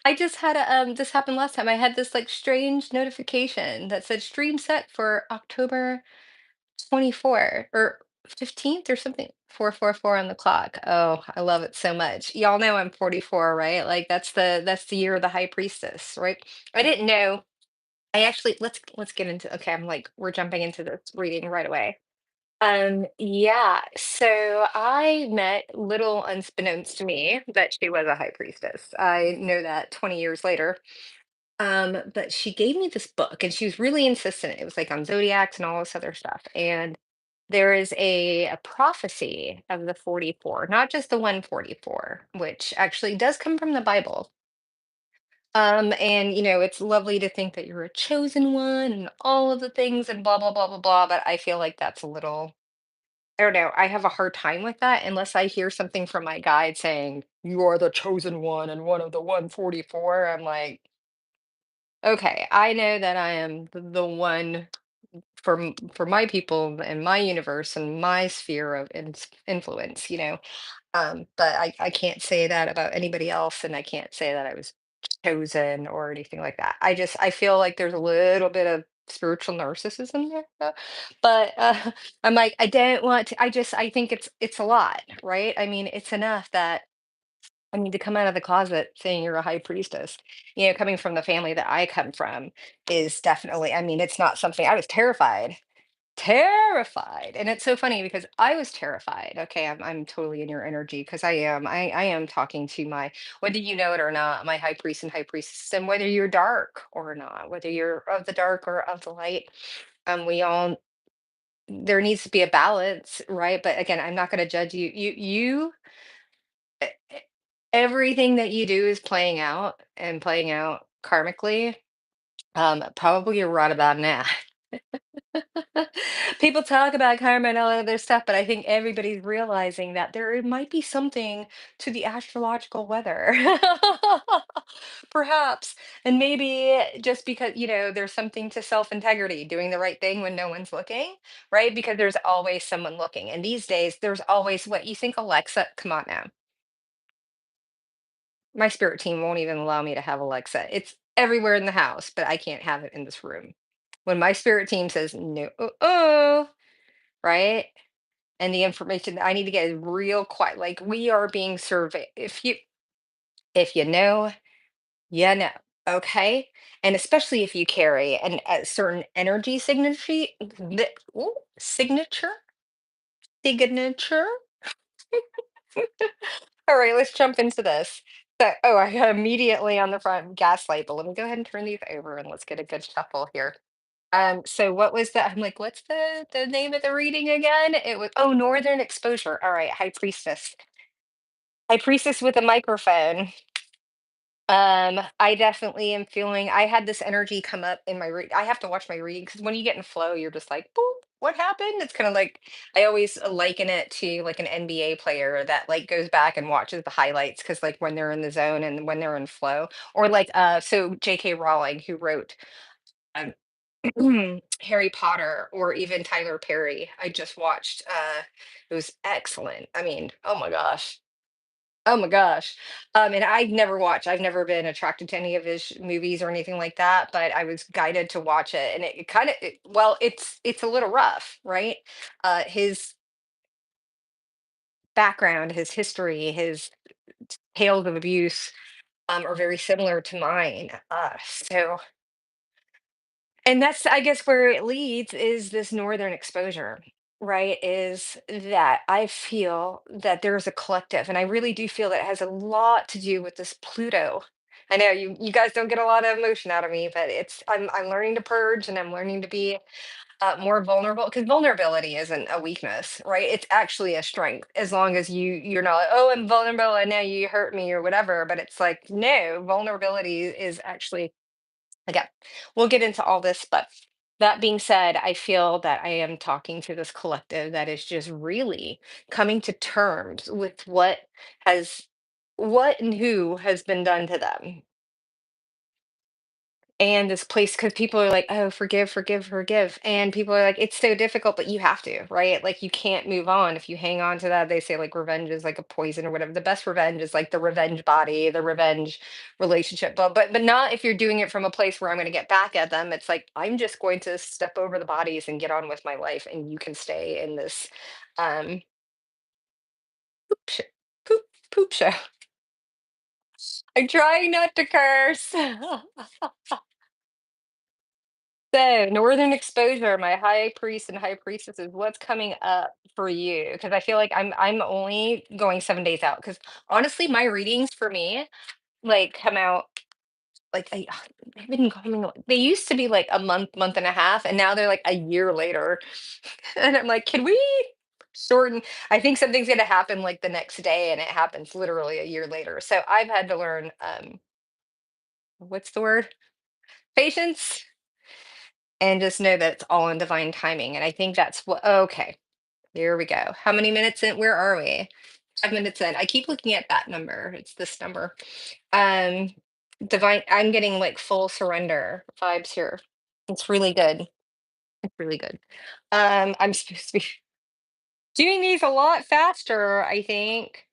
I just had a this happened last time. I had this like strange notification that said stream set for October 24 or 15th or something. 444 on the clock. Oh, I love it so much. Y'all know I'm 44, right? Like that's the year of the high priestess, right? I didn't know. I actually let's get into okay, I'm like we're jumping into this reading right away. Yeah, so I met little unbeknownst to me that she was a high priestess. I know that 20 years later. But she gave me this book and she was really insistent. It was like on zodiacs and all this other stuff. And there is a prophecy of the 44, not just the 144, which actually does come from the Bible. And it's lovely to think that you're a chosen one and all of the things and blah blah blah blah blah. But I feel like that's a little I don't know. I have a hard time with that unless I hear something from my guide saying, you are the chosen one and one of the 144. I'm like, okay, I know that I am the one for my people and my universe and my sphere of influence. But I can't say that about anybody else, and I can't say that I was chosen or anything like that. I feel like there's a little bit of spiritual narcissism there, but I'm like I don't want to. I think it's a lot, right? I mean, it's enough that I mean, to come out of the closet saying you're a high priestess, coming from the family that I come from is definitely, I mean, it's not something I was terrified, terrified. And it's so funny because I was terrified. Okay, I'm totally in your energy because I am talking to my, whether you know it or not, my high priest and high priestess, and whether you're dark or not, whether you're of the dark or of the light. We all there needs to be a balance, right? But again, I'm not going to judge you. E- e- Everything that you do is playing out and playing out karmically. Probably right about now. People talk about karma and all that other stuff, but I think everybody's realizing that there might be something to the astrological weather. Perhaps. And maybe just because, there's something to self-integrity, doing the right thing when no one's looking, right? Because there's always someone looking. And these days, there's always what you think, Alexa, come on now. My spirit team won't even allow me to have Alexa. It's everywhere in the house, but I can't have it in this room. When my spirit team says no, right? And the information that I need to get is real quiet. Like we are being surveyed. If you know, you know. Okay. And especially if you carry a certain energy signature, signature, signature. All right, let's jump into this. So, oh, I got immediately on the front gaslight, but let me go ahead and turn these over and let's get a good shuffle here. So what was that? I'm like, what's the name of the reading again? It was Northern Exposure. All right, High Priestess. High Priestess with a microphone. I definitely am feeling I had this energy come up in my read. I have to watch my reading because when you get in flow, you're just like, boop, what happened? It's kind of like I always liken it to like an NBA player that like goes back and watches the highlights because like when they're in the zone and when they're in flow. Or like so J.K. Rowling who wrote um Harry Potter or even Tyler Perry. I just watched it was excellent. I mean, oh my gosh. Oh my gosh. And I've never been attracted to any of his movies or anything like that, but I was guided to watch it and it kind of well, it's a little rough, right? His background, his history, his tales of abuse are very similar to mine. So and that's I guess where it leads is this northern exposure, right? Is that I feel that there's a collective, and I really do feel that it has a lot to do with this Pluto. I know you guys don't get a lot of emotion out of me, but I'm learning to purge and I'm learning to be more vulnerable because vulnerability isn't a weakness, right? It's actually a strength as long as you're not like, oh, I'm vulnerable and now you hurt me or whatever. But it's like no, vulnerability is actually again, we'll get into all this, but that being said, I feel that I am talking to this collective that is just really coming to terms with has what and who has been done to them. and this place, because people are like, oh, forgive, forgive, forgive, and people are like, it's so difficult, but you have to, right? Like, you can't move on if you hang on to that. They say like revenge is like a poison or whatever. The best revenge is like the revenge body, the revenge relationship, but not if you're doing it from a place where I'm going to get back at them. It's like, I'm just going to step over the bodies and get on with my life, and you can stay in this um sh- poop poop show. I'm trying not to curse. So, northern exposure, my high priest and high priestess, is what's coming up for you? Because I feel like I'm only going 7 days out. Because honestly, my readings for me like come out like they've been coming. They used to be like a month, month and a half, and now they're like a year later. And I'm like, can we shorten? I think something's gonna happen like the next day, and it happens literally a year later. So I've had to learn what's the word? Patience, and just know that it's all in divine timing. And I think that's what. Okay, here we go. How many minutes in? Where are we? 5 minutes in. I keep looking at that number. It's this number. Um, divine. I'm getting like full surrender vibes here. It's really good. It's really good. I'm supposed to be doing these a lot faster, I think.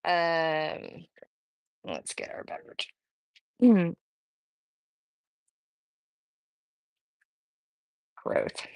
Um, let's get our beverage. Mm, growth.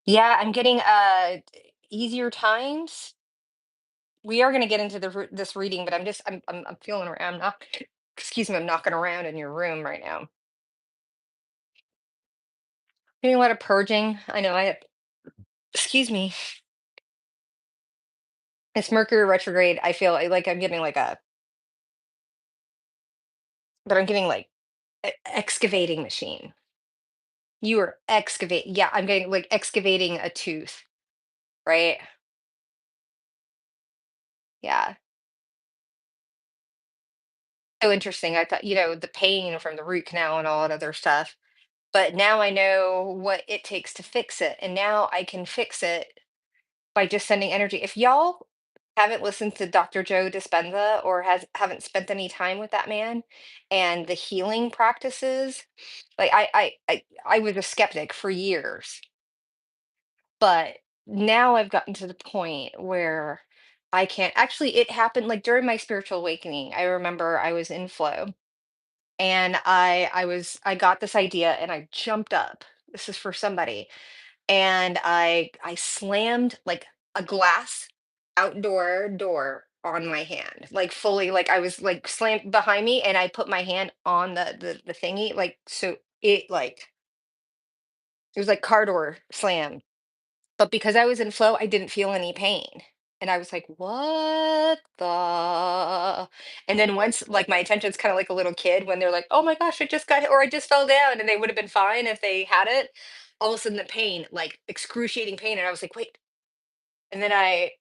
Yeah, I'm getting easier times. We are going to get into this reading, but I'm feeling around. I'm not. Excuse me. I'm knocking around in your room right now. Doing a lot of purging. I know. Excuse me. It's Mercury retrograde. I feel like I'm getting like a, but I'm getting like excavating machine. You are excavate. Yeah, I'm getting like excavating a tooth. Right. Yeah. So interesting. I thought, the pain from the root canal and all that other stuff. But now I know what it takes to fix it. And now I can fix it by just sending energy. If y'all haven't listened to Dr. Joe Dispenza or haven't spent any time with that man and the healing practices, like I was a skeptic for years, but now I've gotten to the point where I can't actually it happened like during my spiritual awakening. I remember I was in flow, and I got this idea and I jumped up. This is for somebody, and I slammed like a glass outdoor door on my hand, like fully, like I was like slammed behind me, and I put my hand on the thingy, like so it was like car door slam. But because I was in flow, I didn't feel any pain. And I was like, what the? And then once, like, my attention's kind of like a little kid when they're like, oh my gosh, I just got hit or I just fell down. And they would have been fine if they had it. All of a sudden, the pain, like excruciating pain. And I was like, wait. And then I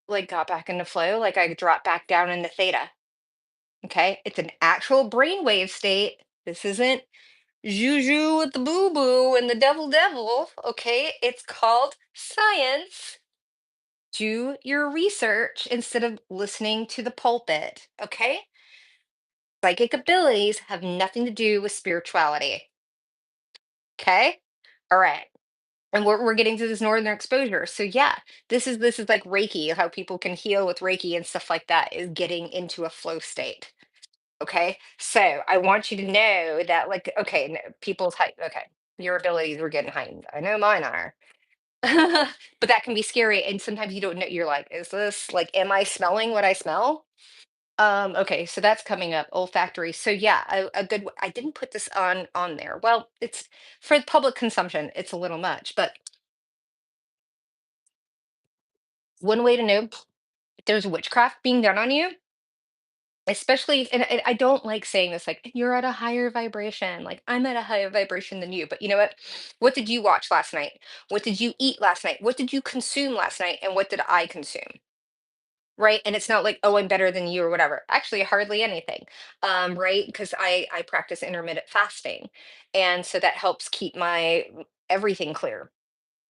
like got back into flow, like I dropped back down into theta. Okay. It's an actual brainwave state. This isn't juju with the boo boo and the devil. Okay. It's called science. Do your research instead of listening to the pulpit. Okay. Psychic abilities have nothing to do with spirituality. Okay. All right. And we're getting to this northern exposure. So yeah, this is like Reiki, how people can heal with Reiki and stuff like that, is getting into a flow state. Okay. So I want you to know that, like, okay, people's height, okay, your abilities are getting heightened. I know mine are. But that can be scary. And sometimes you don't know, you're like, is this like, am I smelling what I smell? Okay, so that's coming up, olfactory. So yeah, a good I didn't put this on there. Well, it's for public consumption, it's a little much, but one way to know if there's witchcraft being done on you, especially and I don't like saying this, like you're at a higher vibration, like I'm at a higher vibration than you. But you know what? What did you watch last night? What did you eat last night? What did you consume last night? And what did I consume? Right. And it's not like, oh, I'm better than you or whatever. Actually, hardly anything. Right. Because I practice intermittent fasting. And so that helps keep my everything clear.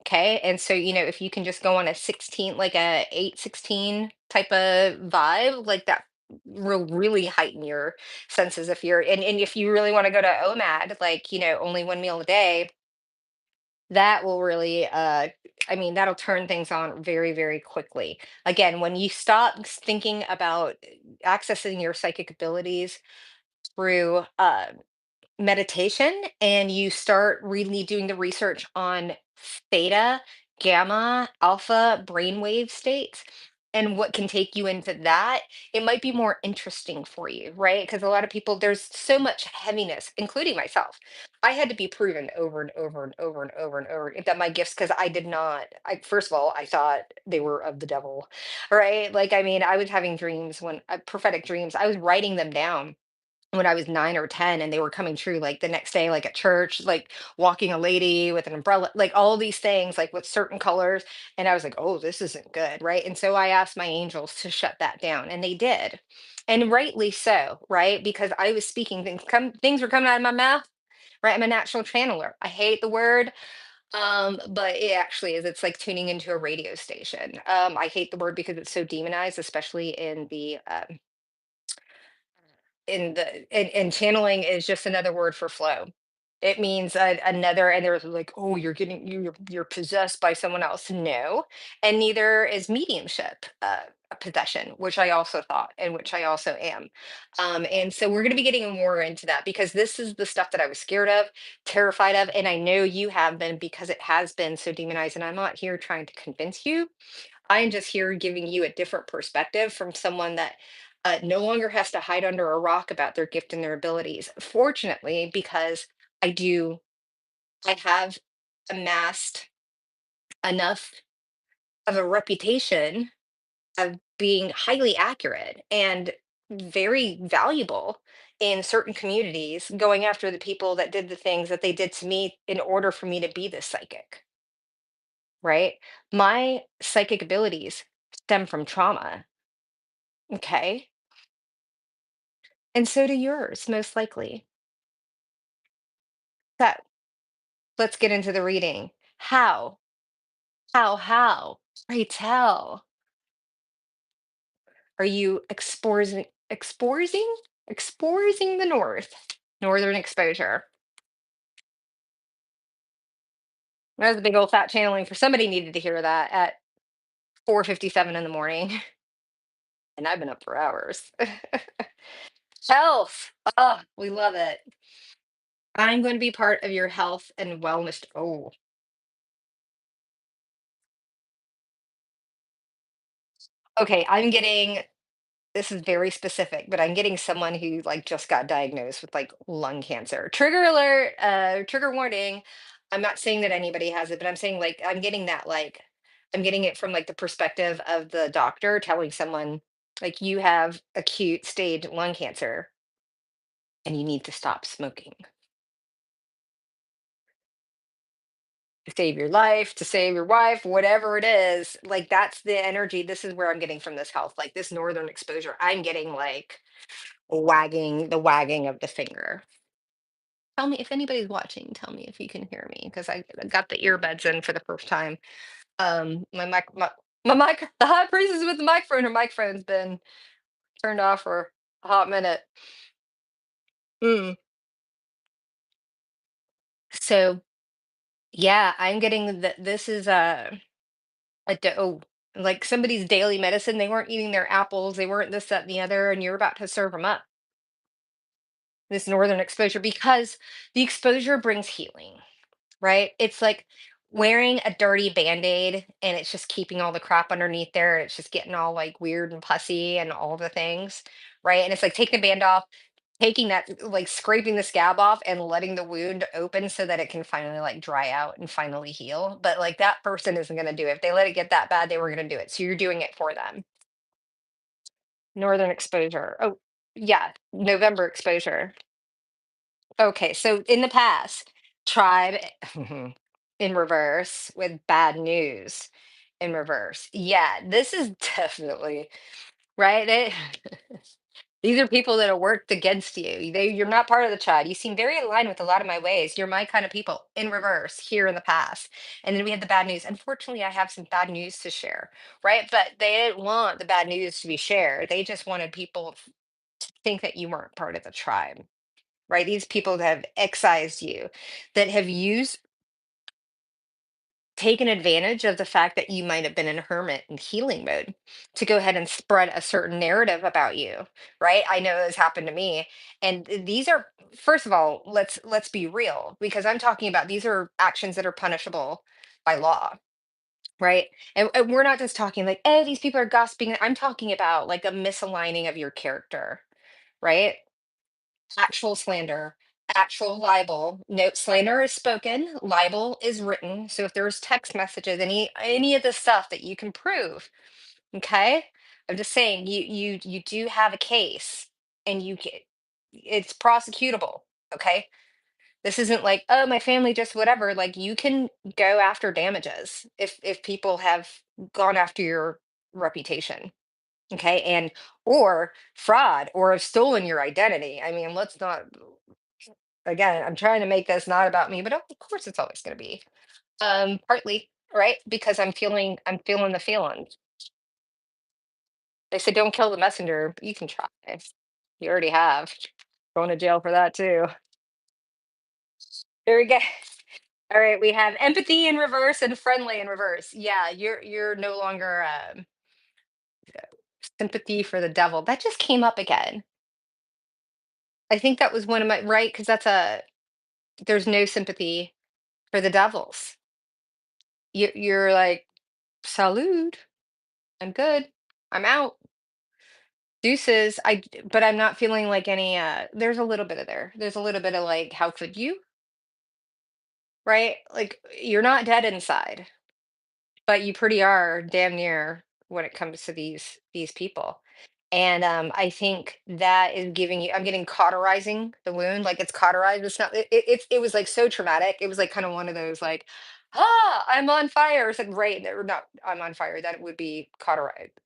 Okay. And so, if you can just go on a 16, like a 816 type of vibe, like that will really heighten your senses if you're and if you really want to go to OMAD, like, only one meal a day, that will really I mean, that'll turn things on very, very quickly. Again, when you stop thinking about accessing your psychic abilities through meditation and you start really doing the research on theta, gamma, alpha brainwave states and what can take you into that, it might be more interesting for you, right? Because a lot of people, there's so much heaviness, including myself. I had to be proven over and over and over and over and over that my gifts, because I did not, first of all, I thought they were of the devil, right? Like, I mean, I was having dreams when prophetic dreams, I was writing them down when I was 9 or 10 and they were coming true, like the next day, like at church, like walking a lady with an umbrella, like all these things, like with certain colors. And I was like, oh, this isn't good. Right. And so I asked my angels to shut that down and they did. And rightly so, right? Because I was speaking things were coming out of my mouth. Right. I'm a natural channeler. I hate the word. But it actually is. It's like tuning into a radio station. I hate the word because it's so demonized, especially in channeling is just another word for flow. It means another, and there's like, oh, you're possessed by someone else. No, and neither is mediumship a possession, which I also thought, and which I also am. And so we're going to be getting more into that because this is the stuff that I was scared of, terrified of, and I know you have been because it has been so demonized. And I'm not here trying to convince you. I'm just here giving you a different perspective from someone that no longer has to hide under a rock about their gift and their abilities. Fortunately, because I do, I have amassed enough of a reputation of being highly accurate and very valuable in certain communities, going after the people that did the things that they did to me in order for me to be this psychic, right? My psychic abilities stem from trauma. Okay. And so do yours, most likely. So let's get into the reading. How? How? Pray tell. Are you exposing the north? Northern exposure. That was a big old fat channeling for somebody needed to hear that at 4:57 in the morning. And I've been up for hours. Health. Oh, we love it. I'm going to be part of your health and wellness. Oh, okay. I'm getting this is very specific, but I'm getting someone who like just got diagnosed with like lung cancer. Trigger alert, trigger warning. I'm not saying that anybody has it, but I'm saying like I'm getting that like I'm getting it from like the perspective of the doctor telling someone like you have acute stage lung cancer and you need to stop smoking to save your life, to save your wife, whatever it is. Like that's the energy. This is where I'm getting from this health, like this northern exposure. I'm getting like wagging of the finger. Tell me if anybody's watching, tell me if you can hear me because I got the earbuds in for the first time. My mic, the high priestess with the microphone, her microphone's been turned off for a hot minute. Mm. So yeah, I'm getting that this is oh, like somebody's daily medicine. They weren't eating their apples, they weren't this, that, and the other, and you're about to serve them up this northern exposure because the exposure brings healing. Right? It's like wearing a dirty Band-Aid and it's just keeping all the crap underneath there and it's just getting all like weird and pussy and all the things, right? And it's like taking the band off, taking that, like scraping the scab off and letting the wound open so that it can finally like dry out and finally heal. But like that person isn't going to do it. If they let it get that bad, they were going to do it. So you're doing it for them. Northern exposure. Oh, yeah. November exposure. Okay, so in the past, tribe in reverse with bad news in reverse. Yeah, this is definitely right. These are people that have worked against you. You're not part of the tribe. You seem very aligned with a lot of my ways. You're my kind of people in reverse here in the past. And then we had the bad news. Unfortunately, I have some bad news to share, right? But they didn't want the bad news to be shared. They just wanted people to think that you weren't part of the tribe, right? These people that have excised you, that have used taken advantage of the fact that you might have been in hermit and healing mode to go ahead and spread a certain narrative about you, right? I know this happened to me. And these are, first of all, let's be real, because I'm talking about these are actions that are punishable by law, right? And we're not just talking like, oh, these people are gossiping. I'm talking about like a misaligning of your character, right? Actual slander, actual libel. Note, slander is spoken, libel is written. So if there's text messages, any of the stuff that you can prove, okay? I'm just saying you do have a case, and you get it's prosecutable, okay? This isn't like, oh, my family just whatever. Like, you can go after damages if people have gone after your reputation. Okay, and or fraud or have stolen your identity. I mean, let's not, again, I'm trying to make this not about me, but of course it's always going to be. Partly, right? Because I'm feeling the feelings. They say don't kill the messenger, but you can try. You already have. Going to jail for that too. There we go. All right, we have empathy in reverse and friendly in reverse. Yeah, you're no longer sympathy for the devil. That just came up again. I think that was one of my right, because that's a there's no sympathy for the devils. You're like, salute, I'm good, I'm out, deuces. But I'm not feeling like any. There's a little bit of there. There's a little bit of like, how could you, right? Like, you're not dead inside, but you pretty are damn near when it comes to these people. And I think that is giving you, I'm getting cauterizing the wound, like it's cauterized. It's not, it was like so traumatic. It was like kind of one of those like, ah, I'm on fire. It's like, right, or not, I'm on fire. That would be cauterized.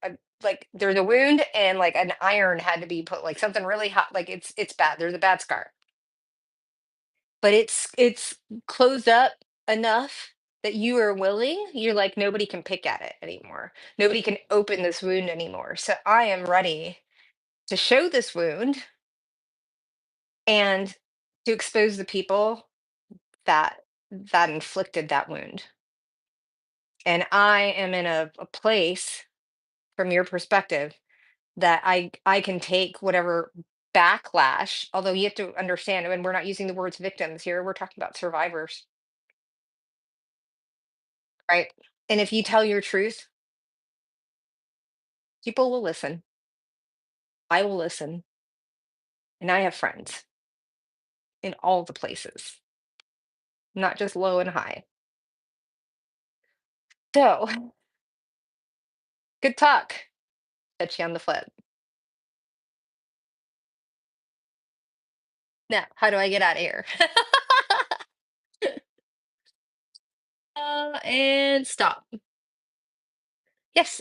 Like there's a wound, and like an iron had to be put, like something really hot. Like it's bad. There's a bad scar, but it's closed up enough that you are willing. You're like, nobody can pick at it anymore. Nobody can open this wound anymore. So I am ready to show this wound and to expose the people that inflicted that wound. And I am in a place, from your perspective, that I can take whatever backlash. Although you have to understand, and we're not using the words victims here, we're talking about survivors, right? And if you tell your truth, people will listen. I will listen. And I have friends in all the places, not just low and high. So good talk. Catch you on the flip. Now, how do I get out of here? And stop. Yes.